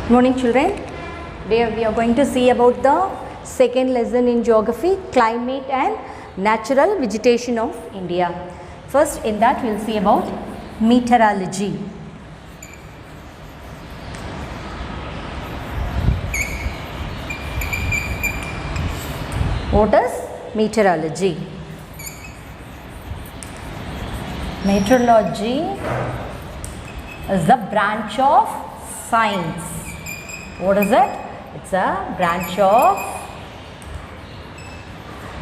Good morning children. Today we are going to see about the second lesson in geography, climate and natural vegetation of India. First in that we will see about meteorology. What is meteorology? Meteorology is the branch of science. What is it? It's a branch of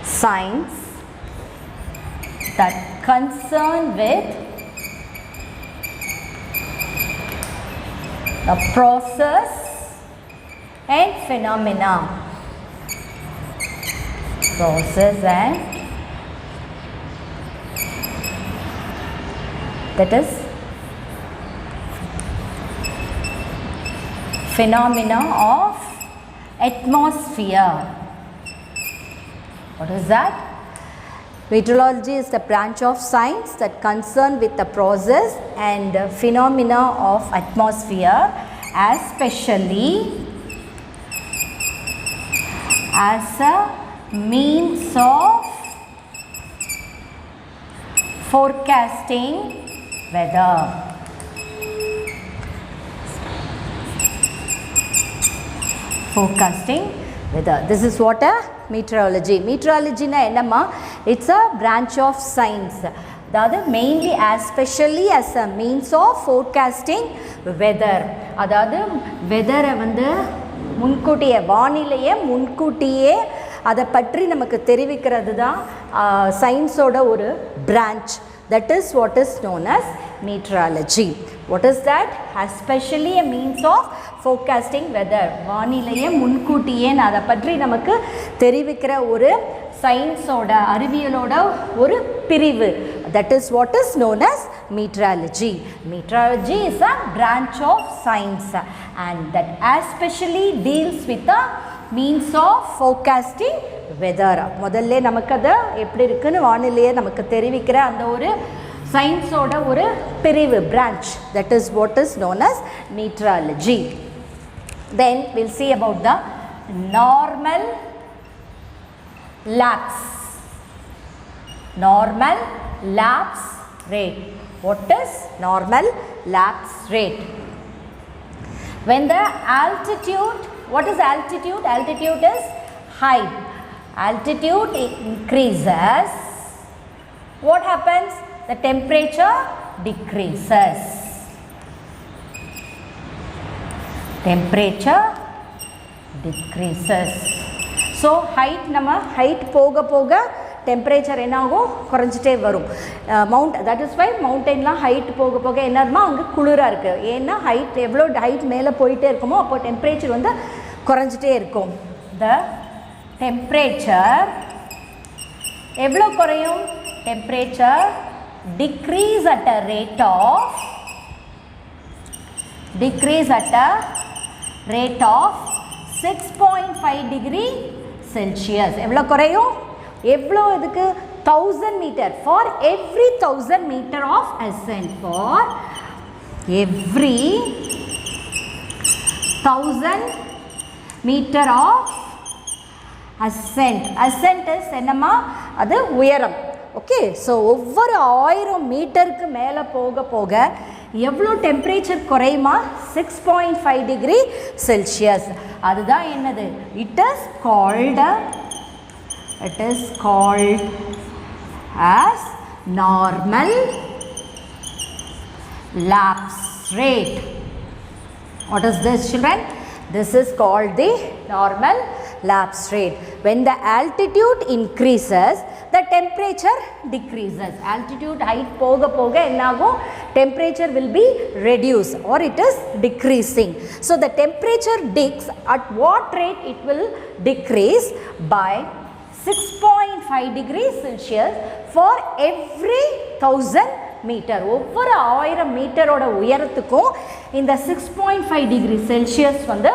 science that concern with the process and phenomena. Process and that is phenomena of atmosphere. What is that? Meteorology is the branch of science that concern with the process and phenomena of atmosphere, especially as a means of forecasting weather. Forecasting weather. This is what a meteorology. Meteorology na enna? It's a branch of science. That mainly especially as a means of forecasting weather. அதாவது வெதரை வந்து முன்கூட்டியே வானிலையை முன்கூட்டியே அதை பற்றி நமக்கு தெரிவிக்கிறது தான் சயின்ஸோட ஒரு branch. That is what is known as meteorology. What is that? Especially a means of forecasting weather. வானிலையை முன்கூட்டியே அதை பற்றி நமக்கு தெரிவிக்கிற ஒரு சயின்ஸோட அறிவியலோட ஒரு பிரிவு. That is what is known as meteorology. Meteorology is a branch of science and that especially deals with the means of forecasting weather. முதல்ல நமக்கு அது எப்படி இருக்குன்னு வானிலையை நமக்கு தெரிவிக்கிற அந்த ஒரு சயின்ஸோட ஒரு பிரிவு branch. That is what is known as meteorology. Then we'll see about the normal lapse. Normal lapse rate. What is normal lapse rate? When the altitude, what is altitude? Altitude is height. Altitude increases, what happens? The temperature decreases. Temperature decreases. So height nama height போக போக temperature என்னாகும் குறைஞ்சிட்டே வரும். Mount that is why மவுண்டன்லாம் height போக போக என்னமா அங்கே குளிராக இருக்குது. ஏன்னா ஹைட் எவ்வளோ ஹைட் மேலே போயிட்டே இருக்குமோ அப்போ டெம்பரேச்சர் வந்து குறைஞ்சிட்டே இருக்கும். The temperature எவ்வளோ குறையும்? Temperature decrease at a rate of 6.5 degree Celsius. எவ்வளோ குறையும்? எவ்வளோ இதுக்கு? 1000 meter. For every 1000 meter of ascent. For every 1000 meter of ascent. Ascent is என்னமா? அது உயரம். ஓகே, ஸோ ஒவ்வொரு 1000 மீட்டருக்கு மேலே போக போக எவ்வளோ டெம்பரேச்சர் குறையுமா? 6.5 டிகிரி செல்சியஸ். அதுதான் என்னது? It is called as normal lapse rate. What is this, children? This is called the normal lapse rate. When the altitude increases, the temperature decreases. Altitude height போக போக என்னாகும்? Temperature will be reduced or it is decreasing. So the temperature dips. At what rate it will decrease? By 6.5 degrees Celsius for every 1000 meter. ஒவ்வொரு 1000 மீட்டரோட உயரத்துக்கும் இந்த 6.5 degree Celsius வந்து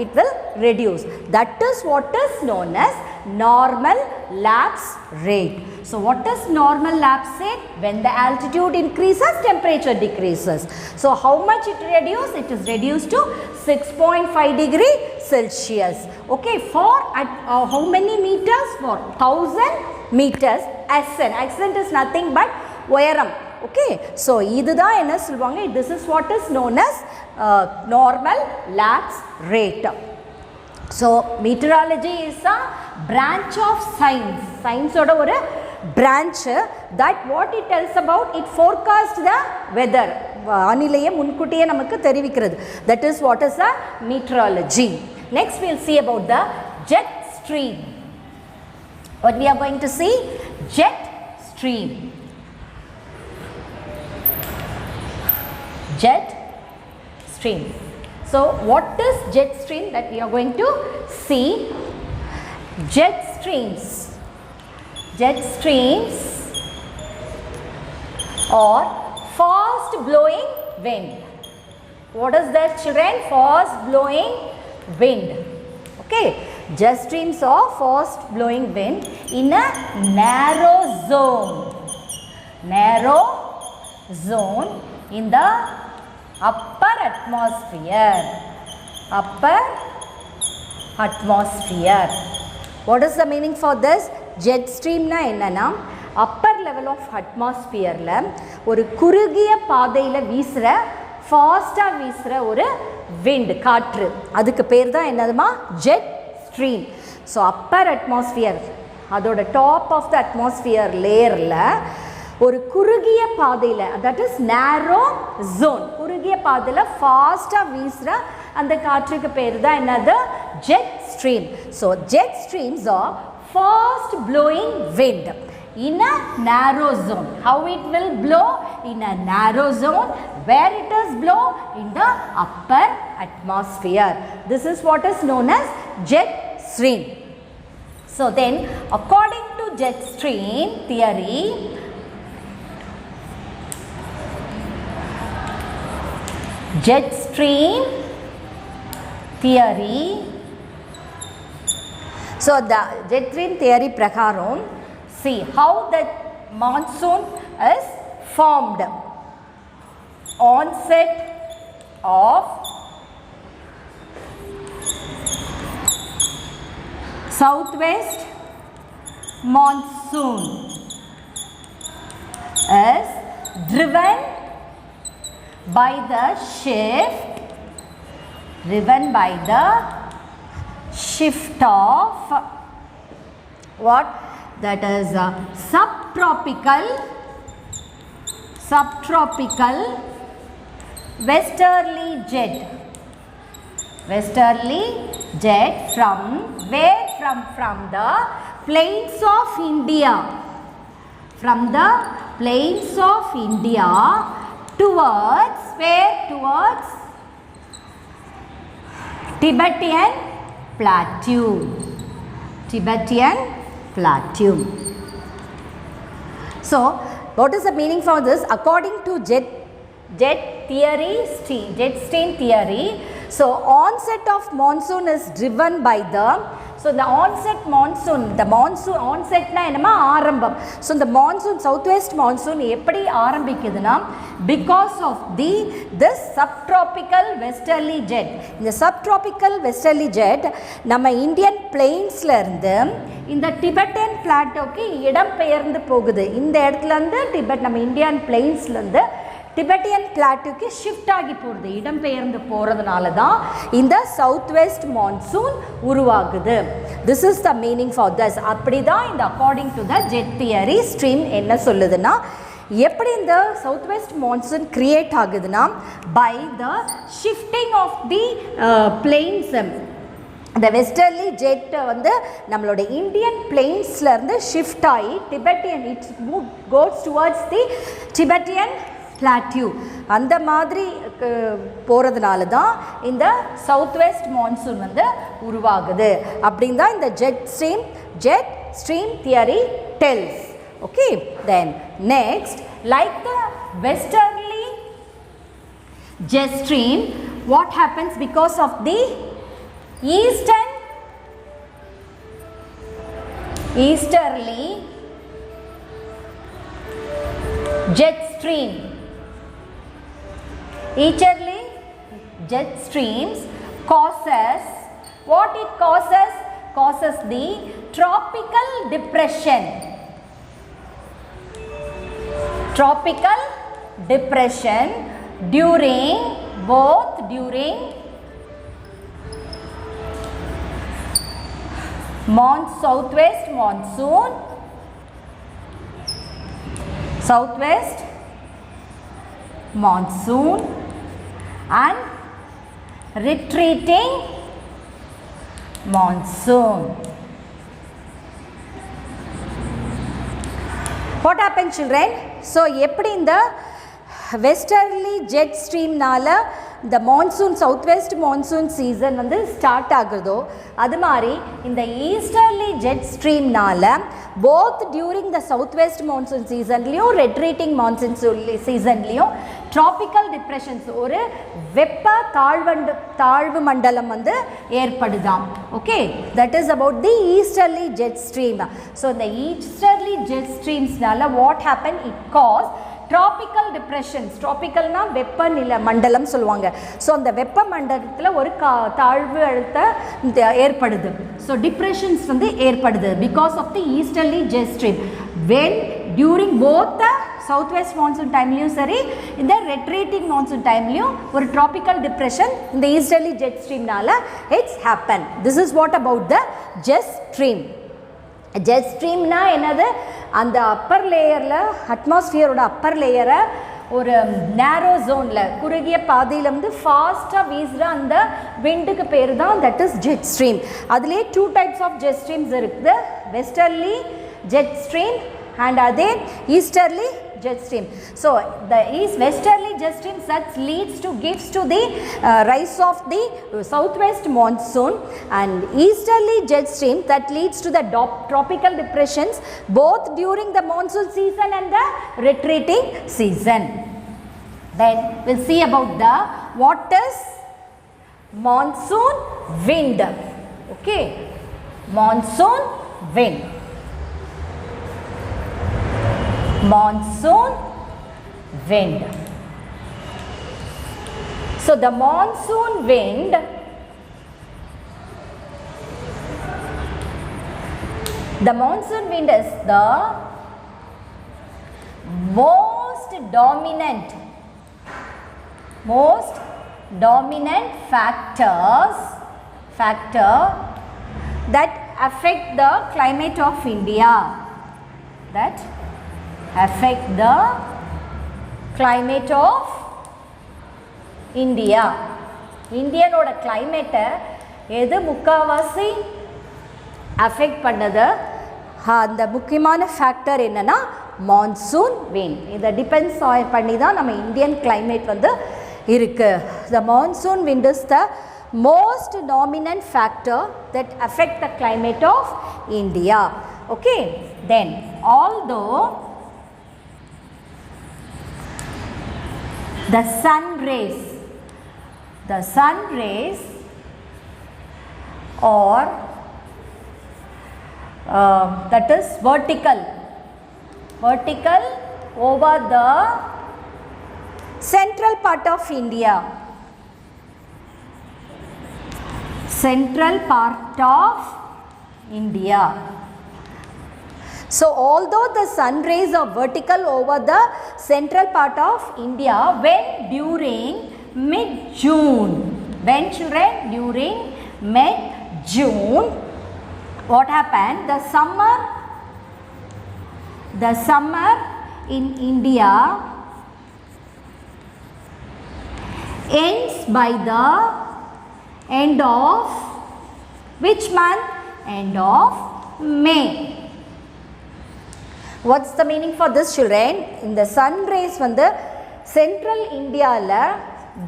it will reduce. That is what is known as normal lapse rate. So what is normal lapse rate? When the altitude increases, temperature decreases. So how much it reduces? It is reduced to 6.5 degree Celsius. Okay, for at how many meters? For 1000 meters. Ascent is nothing but uyaram. Okay, so இதுதான் என்ன சொல்வாங்க, this is what is known as normal lapse rate. So meteorology is a branch of science. Science oda oru branch that what it tells about, it forecast the weather. வானிலையை முன்கூட்டியே நமக்கு தெரிவிக்கிறது. That is what is a meteorology. Next we will see about the jet stream. What we are going to see? Jet stream. Jet stream. So what is jet stream that we are going to see? Jet streams. Jet streams or fast blowing wind. What is that, children? Fast blowing wind. Okay, jet streams or fast blowing wind in a narrow zone. Narrow zone in the upper atmosphere. Upper atmosphere. What is the meaning for this? Jet stream na enna, upper level of atmosphere la ஒரு குறுகிய பாதையில வீசுற ஃபாஸ்டா வீசுற ஒரு wind, காற்று, அதுக்கு பேர் தான் என்னதுமா? jet stream. So upper atmosphere, அதோட top of the atmosphere layerல ஒரு குறுகிய பாதையில, that is narrow zone, குறுகிய பாதையில ஃபாஸ்டா வீசுற அந்த காற்றுக்கு பேர் தான் என்னது? jet stream. So jet streams are fast blowing wind in a narrow zone. How it will blow? In a narrow zone. Where it is blow? In the upper atmosphere. This is what is known as jet stream. So then, according to jet stream theory, jet stream theory, so the jet stream theory prakaram, see how the monsoon is formed. Onset of southwest monsoon is driven by the shift of what? That is subtropical westerly jet. Westerly jet from where? From the plains of India. From the plains of India towards where? Towards Tibetan Plateau. Tibetan Plateau. So what is the meaning for this? According to jet stream theory, so onset of monsoon is driven by the, so the onset onset na enama ஆரம்பம். So the monsoon, southwest monsoon எப்படி ஆரம்பிக்குதுன்னா, because of this subtropical westerly jet. இந்த subtropical westerly jet நம்ம Indian பிளெயின்ஸ்ல இருந்து இந்த Tibetan பிளாட்டோக்கு இடம் பெயர்ந்து போகுது. இந்த இடத்துல இருந்து டிபெட், நம்ம இந்தியன் பிளெயின்ஸ்ல இருந்து டிபெட்டியன் பிளாட்டுக்கு ஷிஃப்ட் ஆகி போகிறது, இடம்பெயர்ந்து போகிறதுனால தான் இந்த சவுத் வெஸ்ட் மான்சூன் உருவாகுது. This is the meaning for thus. அப்படி தான் இந்த according to the jet theory stream என்ன சொல்லுதுன்னா, எப்படி இந்த சவுத் வெஸ்ட் மான்சூன் கிரியேட் ஆகுதுன்னா, by the shifting of the plains. இந்த வெஸ்டர்லி ஜெட் வந்து நம்மளோட இந்தியன் பிளெயின்ஸ்லேருந்து ஷிஃப்ட் ஆகி Tibetan, it's move goes towards the Tibetan plateau, அந்த மாதிரி போகிறதுனால தான் இந்த சவுத் வெஸ்ட் மான்சூன் வந்து உருவாகுது. அப்படின்னு தான் இந்த jet stream theory tells. Okay, then next, like the westerly jet stream, what happens because of the eastern easterly jet stream. Easterly jet streams causes, what it causes? Causes the tropical depression. Tropical depression during southwest monsoon and retreating monsoon. What happened, children? So eppadi inda westerly jet stream nala the monsoon southwest monsoon season வந்து start ஆகுதோ அது மாதிரி இந்த easterly jet ஸ்ட்ரீம்னால both during the southwest monsoon seasonலையும் retreating monsoon seasonலையும் tropical depressions ஒரு வெப்ப தாழ்வு மண்டலம் வந்து ஏற்படுதாம். Okay, that is about the easterly jet stream. So the easterly jet streamsனால what happened? It caused tropical depressions. Tropical na வெப்ப நில மண்டலம் சொல்லுவாங்க. ஸோ அந்த வெப்ப மண்டலத்தில் ஒரு தாழ்வு அழுத்த ஏற்படுது. ஸோ டிப்ரெஷன்ஸ் வந்து ஏற்படுது because of the easterly jet stream. When during both the south west monsoon டைம்லையும் சரி இந்த ரெட்ரீட்டிங் மான்சூன் டைம்லையும் ஒரு ட்ராபிக்கல் டிப்ரெஷன் இந்த ஈஸ்டர்லி ஜெட் ஸ்ட்ரீம்னால it's happen. This is what about the jet stream. Jet ஸ்ட்ரீம்னா என்னது? அந்த அப்பர் லேயரில் அட்மாஸ்ஃபியரோட அப்பர் லேயரை ஒரு நேரோ ஜோனில் குறுகிய பாதையில் வந்து ஃபாஸ்ட்டாக வீசுகிற அந்த விண்டுக்கு பேர் தான் தட் இஸ் ஜெட் ஸ்ட்ரீம். அதுலேயே 2 types ஆஃப் ஜெட் ஸ்ட்ரீம்ஸ் இருக்குது. வெஸ்டர்லி ஜெட் ஸ்ட்ரீம் and அதே easterly jet stream. So the westerly jet stream that gives to the rise of the southwest monsoon, and easterly jet stream that leads to the tropical depressions both during the monsoon season and the retreating season. Then we'll see about the what is monsoon wind. Okay, monsoon wind. Monsoon wind. So the monsoon wind is the most dominant factor that affect the climate of India. That affect the climate of India. இந்தியனோட கிளைமேட்டை எது முக்கால்வாசி affect பண்ணது? அந்த முக்கியமான factor என்னன்னா monsoon wind. இதை depends பண்ணி தான் நம்ம இந்தியன் கிளைமேட் வந்து இருக்கு. The monsoon wind is the most dominant factor that affect the climate of India. Okay, then although the sun rays or that is vertical over the central part of India. So although the sun rays are vertical over the central part of India when during mid-June, during mid-June, what happened? The summer in India ends by the end of which month? End of May. What's the meaning for this, children? In the sun rays வந்து central Indiaல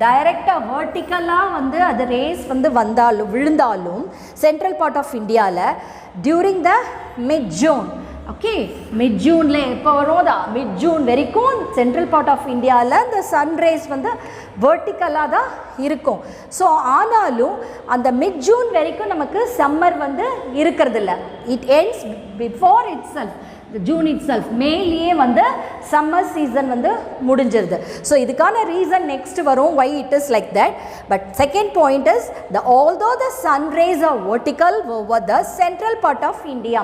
டைரெக்டாக வெர்டிக்கலாக வந்து அது rays வந்து விழுந்தாலும் central part of இந்தியாவில் during the mid June okay mid ஜூனில் எப்போ வரும் மிட் ஜூன் வரைக்கும் சென்ட்ரல் பார்ட் ஆஃப் இந்தியாவில் இந்த சன்ரைஸ் வந்து வெர்டிக்கலாக தான் இருக்கும். ஸோ ஆனாலும் அந்த மிட் ஜூன் வரைக்கும் நமக்கு சம்மர் வந்து இருக்கிறதில்ல. It ends before it self June it self மேலேயே வந்து சம்மர் சீசன் வந்து முடிஞ்சிருது. ஸோ இதுக்கான ரீசன் நெக்ஸ்ட் வரும் why it is like that. But second point is although the sun rays are vertical over the central part of India.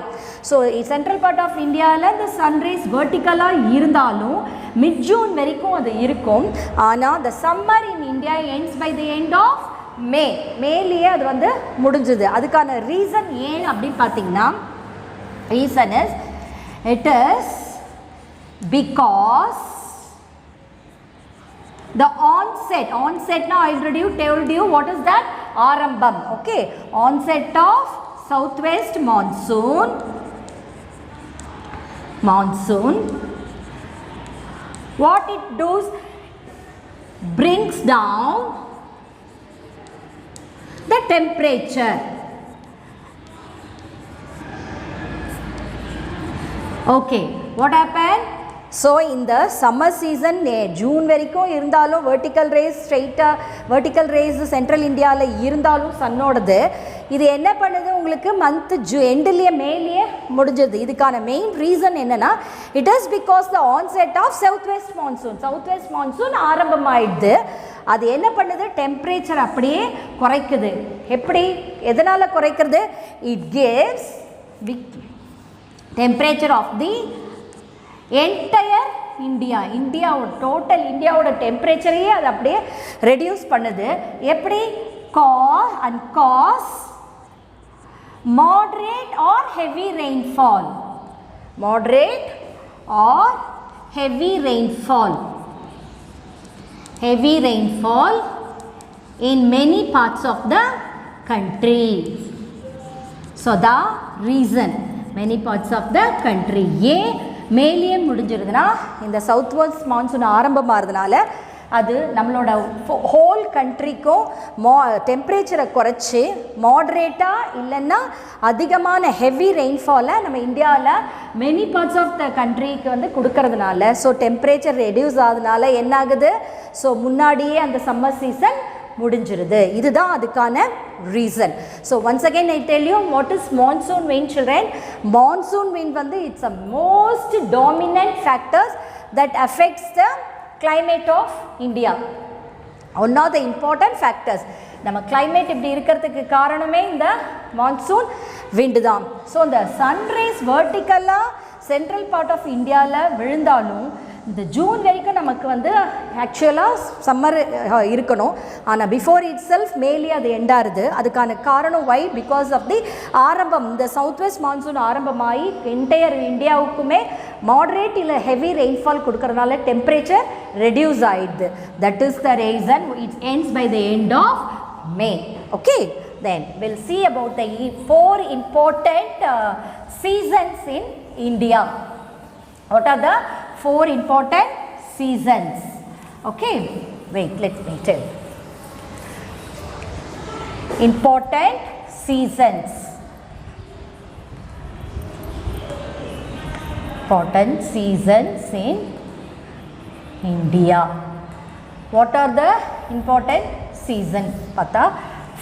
So central part of Indiaல the sun rays verticalaக இருந்தாலும் mid June வரைக்கும் அது இருக்கும். ஆனால் the summer in India ends by the end of மேலேயே அது வந்து முடிஞ்சுது. அதுக்கான ரீசன் ஏன் அப்படின்னு பார்த்தீங்கன்னா reason is it is because the onset now I already told you what is that Arambam. Okay, onset of southwest monsoon what it does brings down the temperature. Okay, what happened? So in the summer season June வரைக்கும் இருந்தாலும் vertical rays vertical rays central இந்தியாவில் இருந்தாலும் சன்னோடது இது என்ன பண்ணுது உங்களுக்கு month எண்ட்லேயே மேலேயே முடிஞ்சது. இதுக்கான மெயின் ரீசன் என்னன்னா it is because the onset of south west monsoon ஆரம்பமாயிடுது. அது என்ன பண்ணுது டெம்பரேச்சர் அப்படியே குறைக்குது. எப்படி எதனால் குறைக்கிறது? It gives temperature of the entire total இந்தியாவோட டெம்பரேச்சரையே அது அப்படியே ரெடியூஸ் பண்ணுது. எப்படி? cause moderate or heavy rainfall in many parts of the country. So the reason many parts of the country ஏன் மேலேயே முடிஞ்சிருதுன்னா இந்த சவுத் வெஸ்ட் மான்சூன் ஆரம்பமாகிறதுனால அது நம்மளோட ஹோல் கண்ட்ரிக்கும் டெம்பரேச்சரை குறைச்சி மாட்ரேட்டாக இல்லைன்னா அதிகமான ஹெவி ரெயின்ஃபாலை நம்ம இந்தியாவில் மெனி பார்ட்ஸ் ஆஃப் த கண்ட்ரிக்கு வந்து கொடுக்கறதுனால ஸோ டெம்பரேச்சர் ரெடியூஸ் ஆகுதுனால என்ன ஆகுது? ஸோ முன்னாடியே அந்த சம்மர் சீசன் முடிஞ்சிருது. இதுதான் அதுக்கான reason. So once again I tell you what is monsoon wind children. Monsoon wind வந்து it's a most dominant factors that affects the climate of India. One of the important factors. நம்ம climate இப்படி இருக்கிறதுக்கு காரணமே இந்த monsoon விண்டு தான். So இந்த sunrise வெர்டிக்கலாக central part of இந்தியாவில் விழுந்தாலும் இந்த ஜூன் வரைக்கும் நமக்கு வந்து ஆக்சுவலாக சம்மர் இருக்கணும். ஆனால் பிஃபோர் இட் செல்ஃப் மேலேயே அது எண்டாருது. அதுக்கான காரணம் வை? பிகாஸ் ஆஃப் தி ஆரம்பம் இந்த சவுத் வெஸ்ட் மான்சூன் ஆரம்பமாகி என்டையர் இந்தியாவுக்குமே மாடரேட் இல்லை ஹெவி ரெயின்ஃபால் கொடுக்கறதுனால டெம்பரேச்சர் ரெடியூஸ் ஆகிடுது. That is the reason it ends by the end of May. Okay, then we'll see about the 4 important seasons in India. What are the 4 important seasons? Okay, wait, let me tell. Important seasons. Important seasons in India. What are the important seasons? Pata.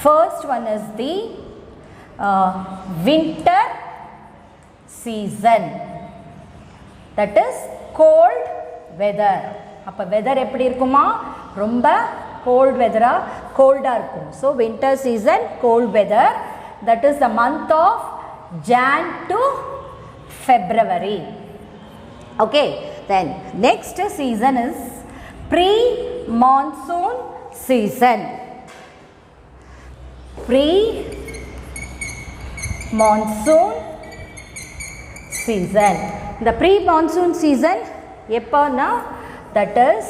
First one is the winter season. That is cold weather. அப்போ weather எப்படி இருக்குமா? ரொம்ப cold வெதராக கோல்டாக இருக்கும். So winter season cold weather. That is the month of Jan to February. Okay, then next season is pre-monsoon season. Pre-monsoon season. The pre-monsoon season எப்போனா that is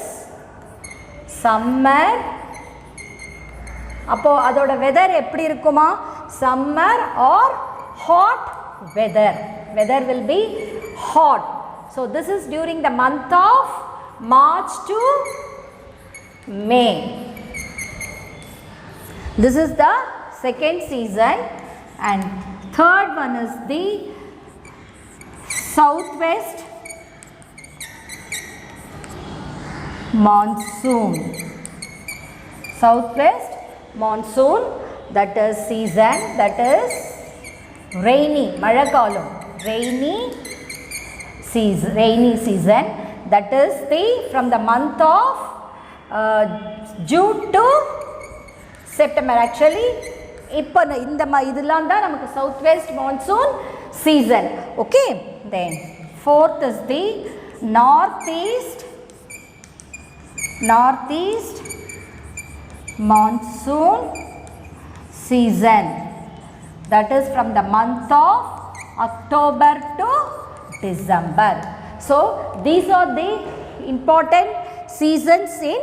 summer. அப்போ அதோட வெதர் எப்படி இருக்குமா? Summer or hot weather. Weather will be hot. So this is during the month of March to May. This is the second season, and third one is the southwest monsoon. Southwest monsoon, that is season, that is rainy, Mazhakalam, rainy season, that is from the month of June to September. Actually இப்போ இந்த இதெல்லாம் தான் நமக்கு south west monsoon season. Okay, then fourth is the northeast monsoon season, that is from the month of October to December. So these are the important seasons in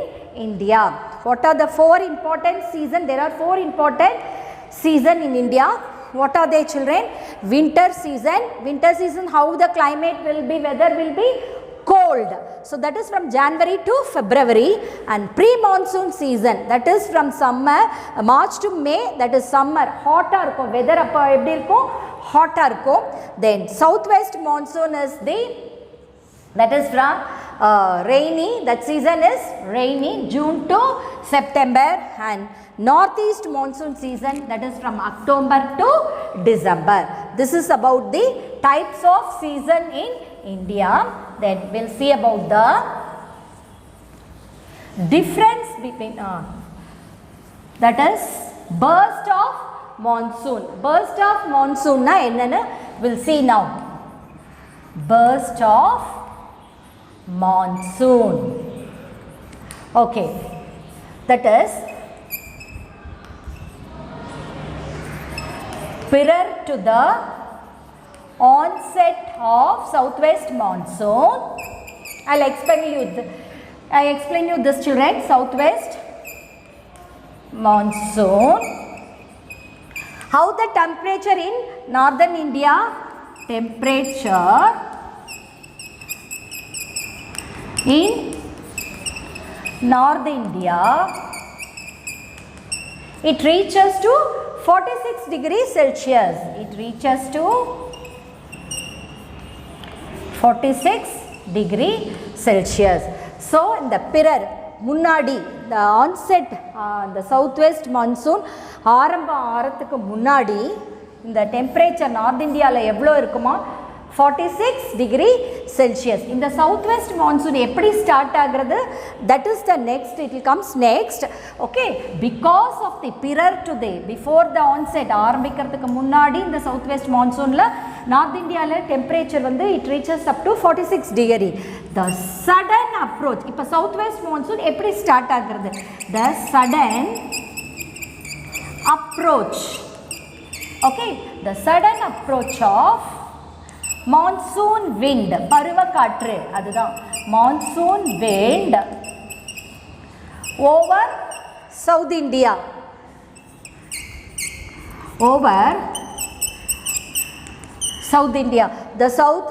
India. What are the four important seasons? There are four important seasons in India. What are they, children? Winter season. Winter season, how the climate will be, weather will be cold. So that is from January to February. And pre-monsoon season, that is from summer, March to May, that is summer. Hot இருக்கும், weather அப்போ எப்படி இருக்கும்? Hot இருக்கும். Then southwest monsoon is that is from rainy, that season is rainy, June to September. And northeast monsoon season, that is from October to December. This is about the types of season in India. Then we'll see about the difference between that is burst of monsoon. Burst of monsoon na enna we'll see now. Burst of monsoon. Okay, that is prior to the onset of southwest monsoon. I'll explain you this, children. Southwest monsoon. How the temperature in northern India? Temperature in North India, it reaches to 46 degrees Celsius. It reaches to 46 degree Celsius. So in the prior, முன்னாடி the onset, the southwest monsoon ஆரம்பம் ஆறதுக்கு முன்னாடி இந்த temperature north இந்தியாவில் எவ்வளோ இருக்குமா? 46 degree Celsius. இந்த southwest monsoon எப்படி start ஆகிறது? That is the next, it will comes next. Okay, because of the prior to the, before the onset, ஆரம்பிக்கிறதுக்கு முன்னாடி இந்த southwest monsoonல நார்த் இந்தியாவில் டெம்பரேச்சர் வந்து it reaches up to 46 degree. The sudden approach, இப்போ southwest monsoon எப்படி start ஆகிறது? The sudden approach. Okay, the sudden approach of monsoon wind, பருவ காற்று, அதுதான் monsoon wind over South India. Over South India, the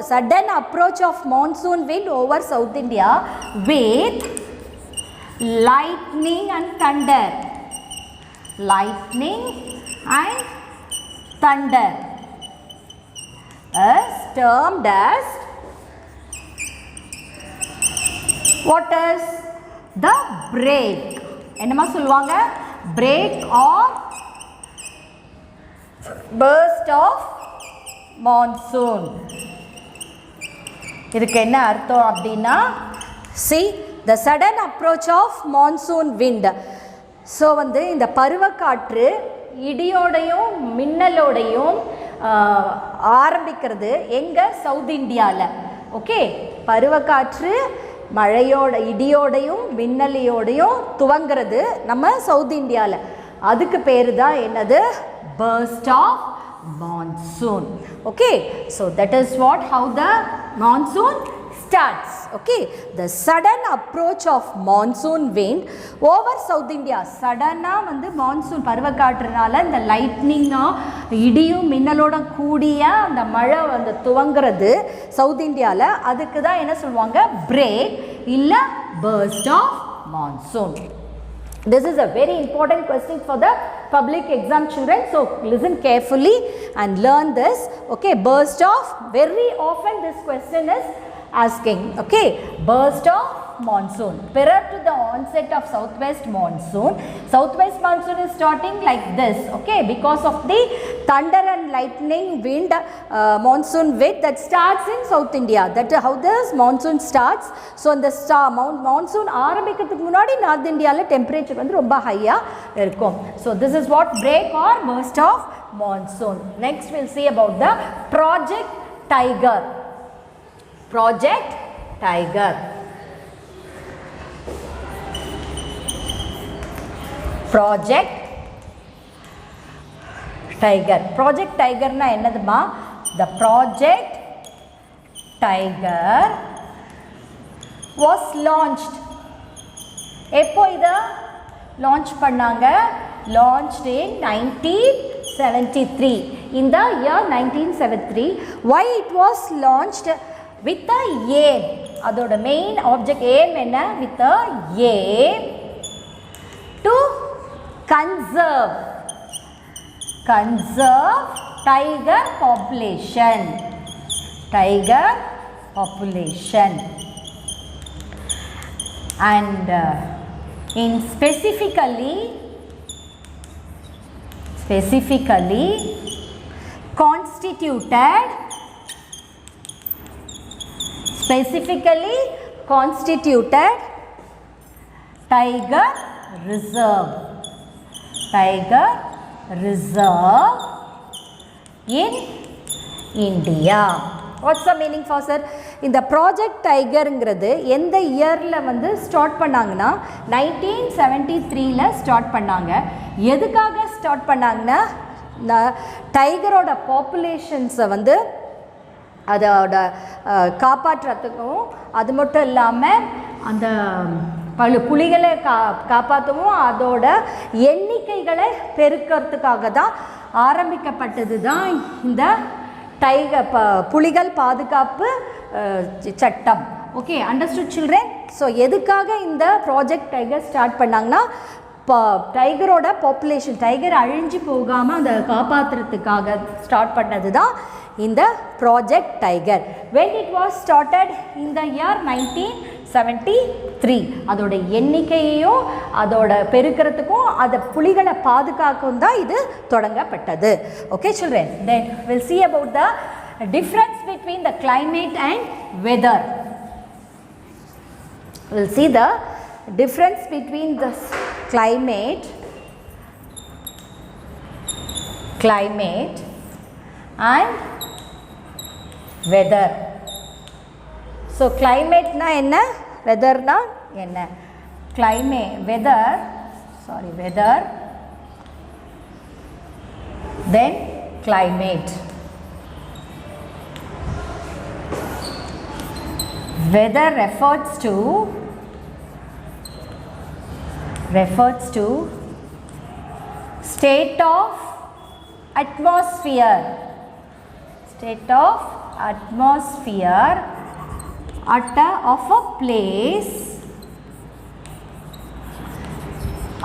sudden approach of monsoon wind over South India with lightning and thunder. Lightning and thunder is termed as, what is the break? என்னமா சொல்லுவாங்க? Break or burst of monsoon. இதுக்கு என்ன அர்த்தம் அப்படின்னா, see the sudden approach of monsoon wind. So வந்து இந்த பருவக்காற்று இடியோடையும் மின்னலோடையும் ஆரம்பிக்கிறது எங்கள் சவுத் இந்தியாவில். ஓகே, பருவக்காற்று மழையோட இடியோடையும் மின்னலையோடையும் துவங்கிறது நம்ம சவுத் இந்தியாவில். அதுக்கு பேர் தான் என்னது? burst of monsoon. Okay, so that is what, how the monsoon starts. Okay, the sudden approach of monsoon wind over South India. சடனா வந்து மான்சூன் பருவக்காற்றுனால இந்த லைட்னிங்கா இடியும் மின்னலோட கூடிய அந்த மழை வந்து துவங்குறது சவுத் இந்தியாவில். அதுக்கு தான் என்ன சொல்லுவாங்க? பிரேக் இல்லை burst of monsoon. This is a very important question for the public exam, children. So listen carefully and learn this. Okay, burst of, very often this question is asking. Okay, burst of monsoon. Prior to the onset of southwest monsoon is starting like this. Okay, because of the thunder and lightning wind, monsoon wind that starts in South India. That is how this monsoon starts. So in the monsoon ஆரம்பிக்கிறதுக்கு முன்னாடி north இந்தியாவில் temperature வந்து ரொம்ப ஹையாக இருக்கும். So this is what break or burst of monsoon. Next we'll see about the Project Tiger. Project Tiger. Project Tiger. Project Tiger na ennaduma? The Project Tiger was launched. Eppo ida launch pannanga? Launched in 1973. In the year 1973. Why it was launched? With the aim. Adoda main object aim enna? With the aim to conserve tiger population. And in specifically constituted tiger reserve in India. What's the meaning for sir? In the Project Tiger ங்கிறது எந்த இயர்ல வந்து start பண்ணாங்கன்னா 1973ல start பண்ணாங்க. எதுக்காக start பண்ணாங்கன்னா டைகரோட பாப்புலேஷன்ஸை வந்து அதோட காப்பாற்றுறதுக்கும், அது மட்டும் இல்லாமல் அந்த புலிகளை காப்பாற்றவும் அதோட எண்ணிக்கைகளை பெருக்கிறதுக்காக தான் ஆரம்பிக்கப்பட்டது தான் இந்த புலிகள் பாதுகாப்பு சட்டம். Okay, understood children? ஸோ எதுக்காக இந்த ப்ராஜெக்ட் டைகர் ஸ்டார்ட் பண்ணாங்கன்னா டைகரோட பாப்புலேஷன், டைகர் அழிஞ்சு போகாமல் அதை காப்பாற்றுறதுக்காக ஸ்டார்ட் பண்ணது தான் இந்த project tiger. when it was started in the year 1973. அதோட எண்ணிக்கையையும் அதோட பெருக்கிறதுக்கும் அதை புலிகளை பாதுகாக்கவும் தான் இது தொடங்கப்பட்டது. Okay children, then we'll see about the difference between the climate and weather. We'll see the difference between the climate and weather. So climate na enna, weather na enna? Weather, then climate. Weather refers to state of atmosphere of a place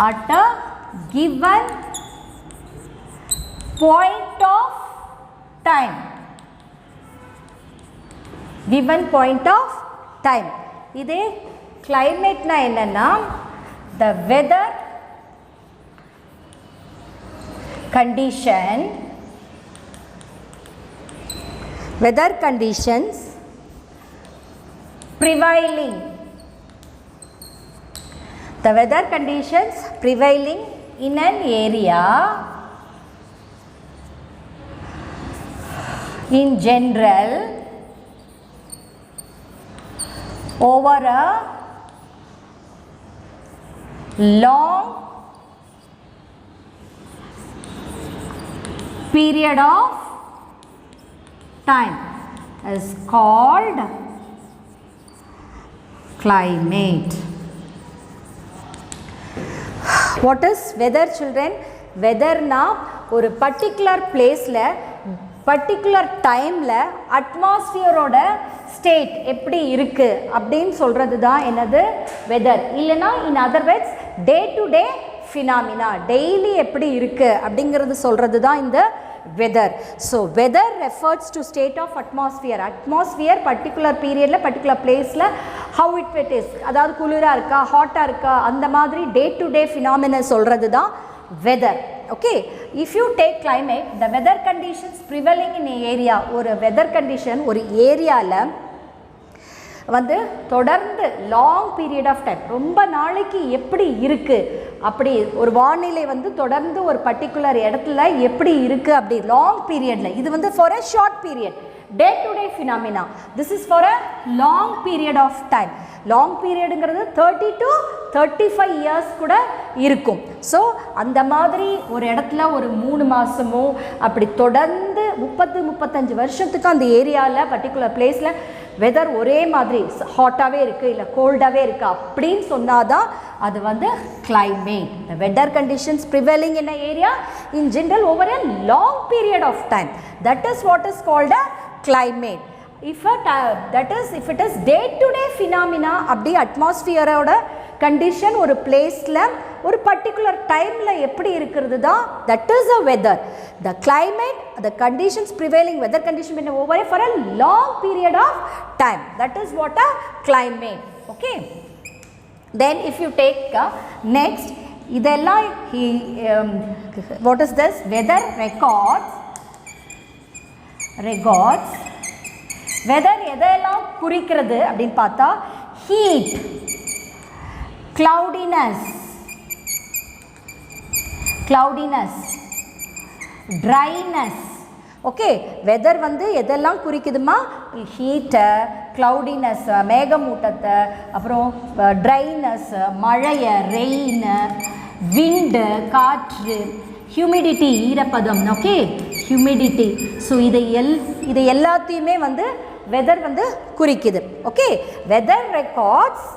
at a given point of time. இதே கிளைமேட்னா என்னன்னா the weather conditions prevailing. The weather conditions prevailing in an area in general over a long period of time is called climate. What is weather children? Weather na ஒரு particular placeல particular timeல atmosphere-ஓட state எப்படி இருக்கு அப்படின்னு சொல்றது தான் என்னது weather. இல்லனா in other words day to day phenomena daily எப்படி இருக்கு அப்படிங்கிறது சொல்றது தான் இந்த weather. So weather refers to state of atmosphere. Atmosphere particular periodல particular placeல how it is, அதாவது குளிரா இருக்கா ஹாட்டா இருக்கா அந்த மாதிரி day to day phenomena சொல்றது தான் weather. Okay, if you take climate, the weather conditions prevailing in an area, ஒரு weather condition ஒரு ஏரியால வந்து தொடர்ந்து லாங் பீரியட் ஆஃப் டைம் ரொம்ப நாளைக்கு எப்படி இருக்குது அப்படி ஒரு வானிலை வந்து தொடர்ந்து ஒரு பர்டிகுலர் இடத்துல எப்படி இருக்குது அப்படி லாங் பீரியடில் இது வந்து for a short period day to day phenomena this is for a long period of time long பீரியடுங்கிறது 30 to 35 இயர்ஸ் கூட இருக்கும் ஸோ அந்த மாதிரி ஒரு இடத்துல ஒரு 3 மாதமோ அப்படி தொடர்ந்து 30-35 வருஷத்துக்கு அந்த ஏரியாவில் பர்டிகுலர் பிளேஸில் வெதர் ஒரே மாதிரி ஹாட்டாகவே இருக்குது இல்லை கோல்டாகவே இருக்குது அப்படின்னு சொன்னால் தான் அது வந்து climate. The weather conditions prevailing in an area in general over a long period of time, that is what is called a climate. If it is day to day phenomena அப்படி அட்மாஸ்பியரோட கண்டிஷன் ஒரு பிளேஸில் ஒரு particular டைமில் எப்படி இருக்கிறது தான் that is a weather. The climate, the conditions prevailing weather condition been over for a long period of time, that is what a climate. Okay, then if you take next இதெல்லாம் what is this weather records weather எதெல்லாம் குறிக்கிறது அப்படின்னு பார்த்தா heat, cloudiness, dryness. Okay weather வந்து எதெல்லாம் குறிக்குதுமா ஹீட்டை க்ளவுடினஸ் மேகமூட்டத்தை அப்புறம் dryness மழையை ரெயின் விண்டு காற்று ஹியூமிடிட்டி ஈரப்பதம் ஓகே ஹியூமிடிட்டி ஸோ இதை எல்லாத்தையுமே வந்து வெதர் வந்து குறிக்குது okay weather records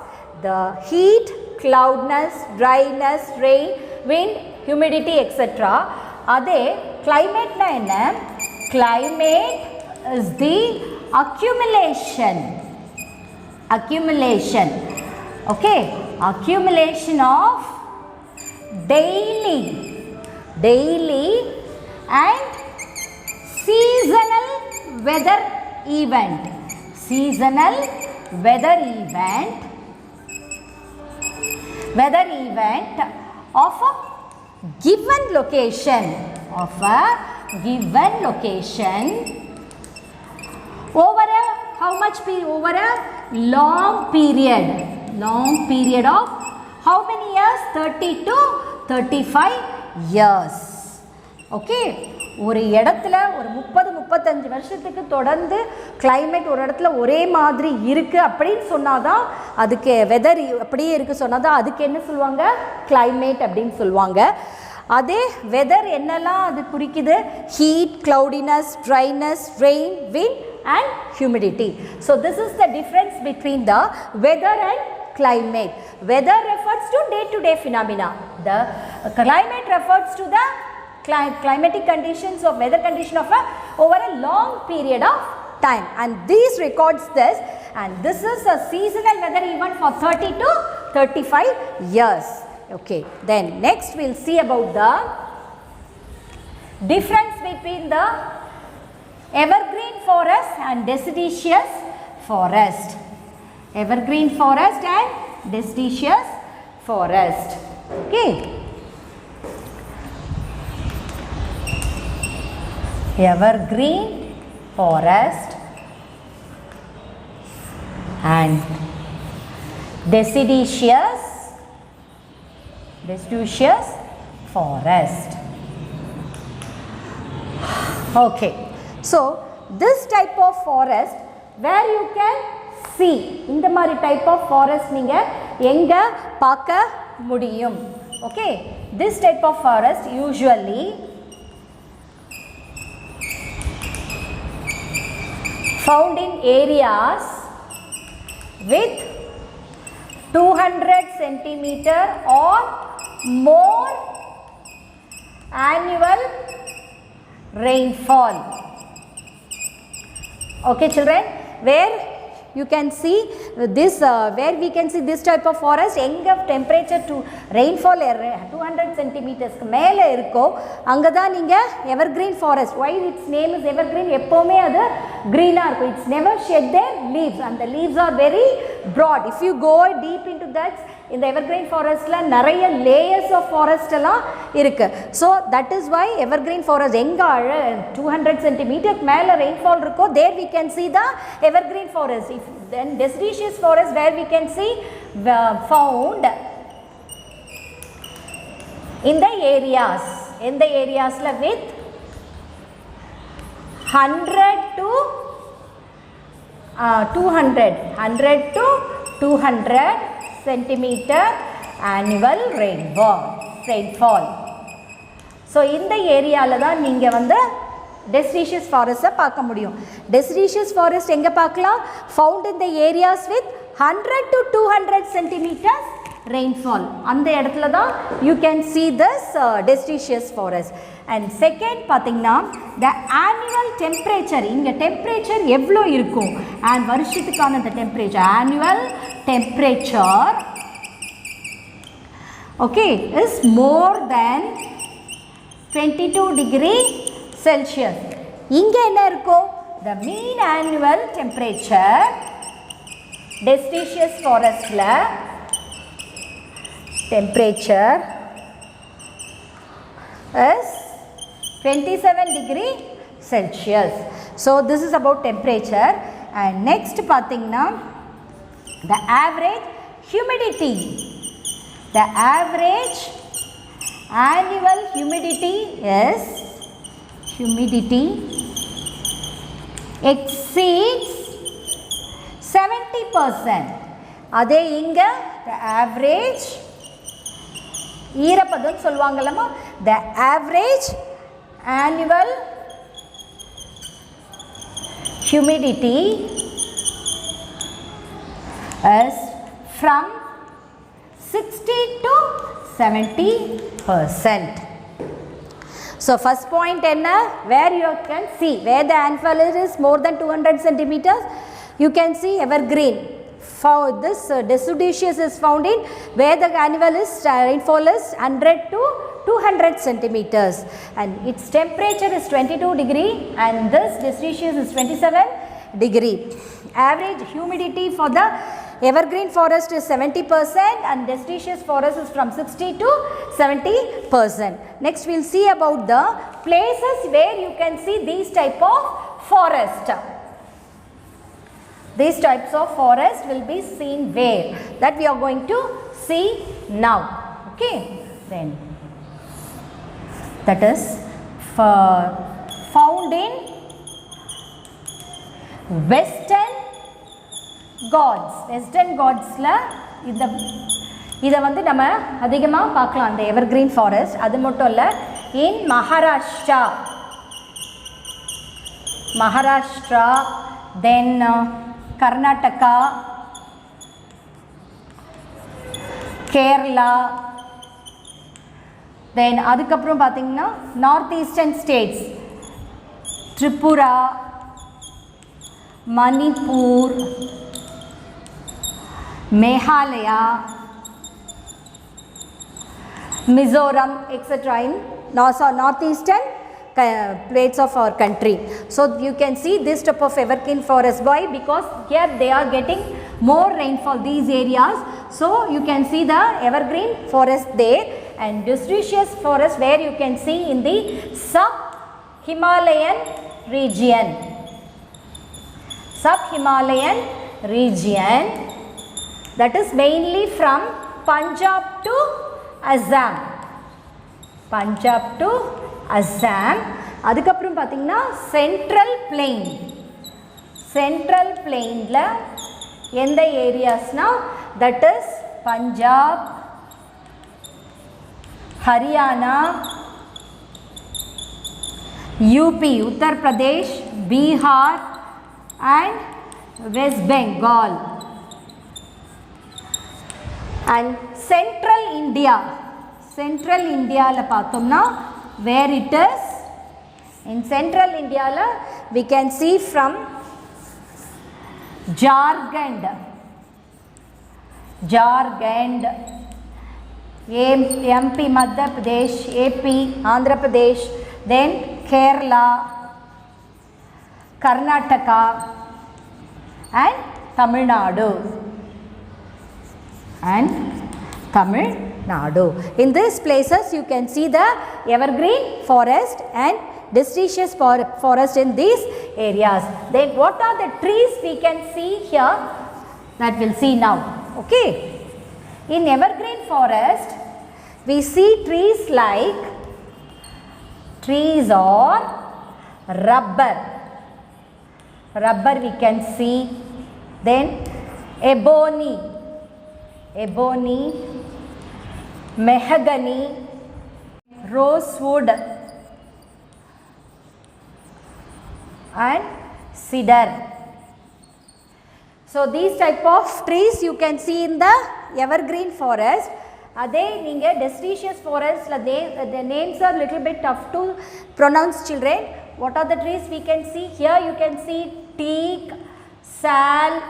the heat cloudiness, dryness, rain, wind, humidity etc. அதே climate-னா என்ன climate is the accumulation okay accumulation of daily and seasonal weather event of a given location over a how much period over a long period of how many years 30 to 35 years okay ஒரு இடத்துல ஒரு 30-35 வருஷத்துக்கு தொடர்ந்து climate ஒரு இடத்துல ஒரே மாதிரி இருக்குது அப்படின்னு சொன்னாதான் அதுக்கு வெதர் அப்படியே இருக்குது சொன்னாதான் அதுக்கு என்ன சொல்லுவாங்க climate அப்படின்னு சொல்லுவாங்க அதே வெதர் என்னெல்லாம் அது குறிக்குது heat cloudiness dryness rain wind and humidity so this is the difference between the weather and climate weather refers to day phenomena the climate refers to the climatic conditions of weather condition of over a long period of time and these records this and this is a seasonal weather event for 30 to 35 years okay then next we'll see about the difference between the evergreen forest and deciduous forest and deciduous forest okay evergreen forest and deciduous forest okay so this type of forest where you can see இந்த மாதிரி type of forest நீங்க எங்க பார்க்க முடியும் okay this type of forest usually found in areas with 200 centimeter or more annual rainfall okay children where you can see this where we can see this type of forest எங்க temperature to rainfall 200 centimeters மேல இருக்கோ அங்க தான் நீங்க evergreen forest. Why its name is evergreen? எப்பவுமே அது green ஆ இருக்கும். It's never shed their leaves and the leaves are very broad. If you go deep into that, in the evergreen forest la நிறைய layers of forest எல்லாம் இருக்கு. So that is why evergreen forest எங்க 200 centimeters மேல rainfall இருக்கோ there we can see the evergreen forest. If then deciduous forest where we can see found in the areas la with 100 to 200 centimeter annual rainfall. So இந்த ஏரியால தான் நீங்க வந்து deciduous forest பார்க்க முடியும். Deciduous forest எங்க பார்க்கலாம்? Found in the areas with 100 to 200 centimeters rainfall. அந்த இடத்துல தான் you can see this deciduous forest. And second பாத்தீங்கன்னா the annual temperature, இங்க temperature எவ்வளோ இருக்கும் and வருஷத்துக்கான the temperature, annual temperature okay is more than 22 degree Celsius. இங்க என்ன இருக்கும்? the mean annual temperature deciduous forest la temperature is 27 degree Celsius. So this is about temperature. And next பாத்தீங்கன்னா the average humidity. The average annual humidity exceeds 70%. அதே இங்க the average ஈரப்பதம் சொல்வாங்கலமா, the average annual humidity is from 60 to 70%. So first point enna, where you can see where the rainfall is more than 200 centimeters, you can see evergreen. For this deciduous is found in where the annual rainfall is 100 to 200 centimeters and its temperature is 22 degree and this deciduous is 27 degree. Average humidity for the evergreen forest is 70% and deciduous forest is from 60 to 70%. Next we will see about the places where you can see these type of forest. These types of forest will be seen where, that we are going to see now. Okay, then that is found in Western Ghats. Western Ghats la இதை வந்து நம்ம அதிகமாக பார்க்கலாம் அந்த evergreen forest. அது மட்டும் இல்லை, in Maharashtra, then Karnataka, Kerala, then அதுக்கப்புறம் பார்த்தீங்கன்னா north eastern states, Tripura, Manipur, Meghalaya, Mizoram, etc. in northeastern plates of our country. So you can see this type of evergreen forest. Why? Because here they are getting more rainfall, these areas. So you can see the evergreen forest there and deciduous forest where you can see in the sub-Himalayan region. Sub-Himalayan region, that is mainly from Punjab to Assam. Punjab to Assam. அதுக்கப்புறம் பார்த்தீங்கன்னா central பிளெயினில் எந்த ஏரியாஸ்னா, that is Punjab, Haryana, UP, Uttar Pradesh, Bihar and West Bengal. And central இந்தியாவில் பார்த்தோம்னா where it is in central India we can see from Jharkhand, Jharkhand, MP, Madhya Pradesh, AP, Andhra Pradesh, then Kerala, Karnataka and Tamil Nadu. And Tamil Nadu. In these places you can see the evergreen forest and deciduous forest in these areas. Then what are the trees we can see here? That we'll see now. Okay. In evergreen forest we see trees like trees or rubber. Rubber we can see. Then ebony, ebony, mahogany, rosewood and cedar. So these type of trees you can see in the evergreen forest. Adhe neenga deciduous forest la the names are little bit tough to pronounce, children. What are the trees we can see? Here you can see teak, sal,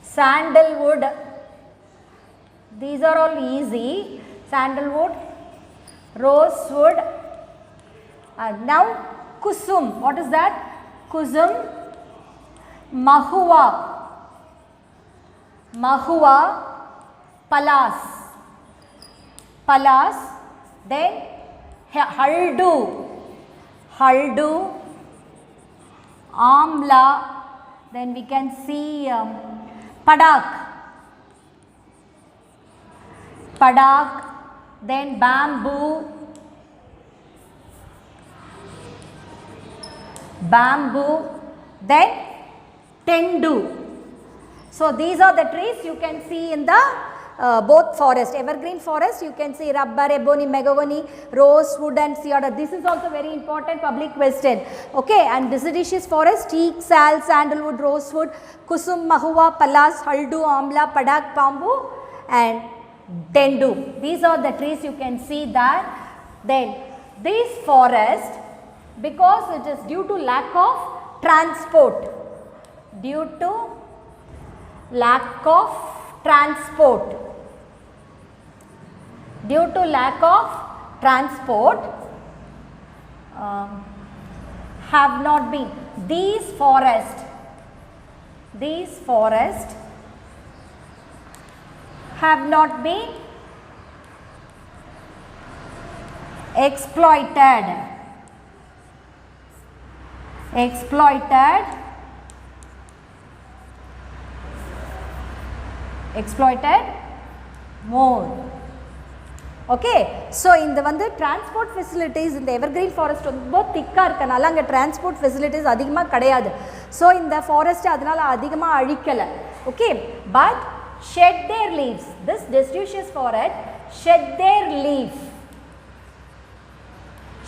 sandalwood. These are all easy. Sandalwood, rosewood. Now kusum. What is that? Kusum. Mahua. Mahua. Palas. Palas. Then haldu. Haldu. Amla. Then we can see padak. Padak. Then bamboo. Bamboo. Then tendu. So these are the trees you can see in the both forest. Evergreen forest you can see rubber, ebony, mahogany, rosewood and cedar. This is also very important public question. Okay, and deciduous forest teak, sal, sandalwood, rosewood, kusum, mahua, palas, haldu, amla, padak, bamboo and tendu. These are the trees you can see that. Then this forest, because it is due to lack of transport, due to lack of transport, due to lack of transport have not been, these forests have not been exploited more. Okay, so in the transport facilities in the evergreen forest ரொம்ப திக்கா இருக்கனால அங்க transport facilities அதிகமா கிடையாது. So in the forest அதனால அதிகமா அழிக்கல. Okay, but shed their leaves. This deciduous forest shed their leaves.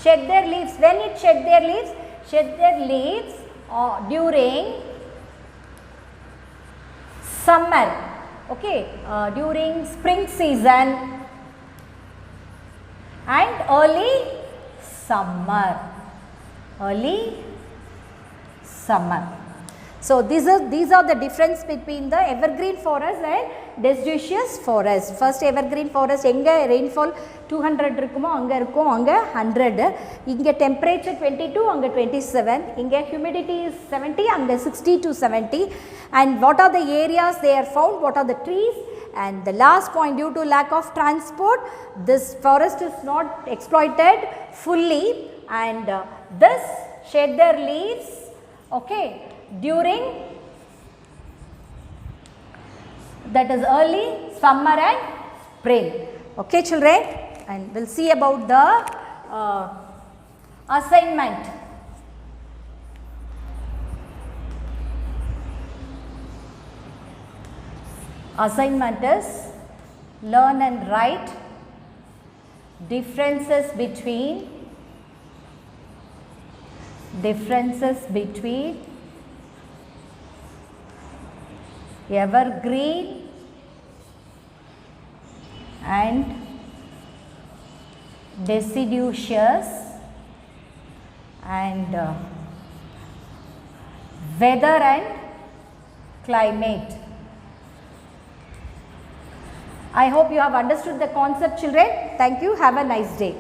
Shed their leaves. When it shed their leaves? Shed their leaves during summer. Okay, during spring season and early summer. So these are the difference between the evergreen forest and deciduous forest. First evergreen forest enga rainfall 200 இருக்குமோ அங்க இருக்கும், அங்க 100. இங்க temperature 22, அங்க 27. இங்க humidity is 70, அங்க 60 to 70. And what are the areas they are found? What are the trees? And the last point, due to lack of transport, this forest is not exploited fully, and this shed their leaves, okay, during that is early summer and spring. Okay, children, and we'll see about the assignment. Assignment is learn and write differences between evergreen and deciduous and weather and climate. I hope you have understood the concept, children. Thank you. Have a nice day.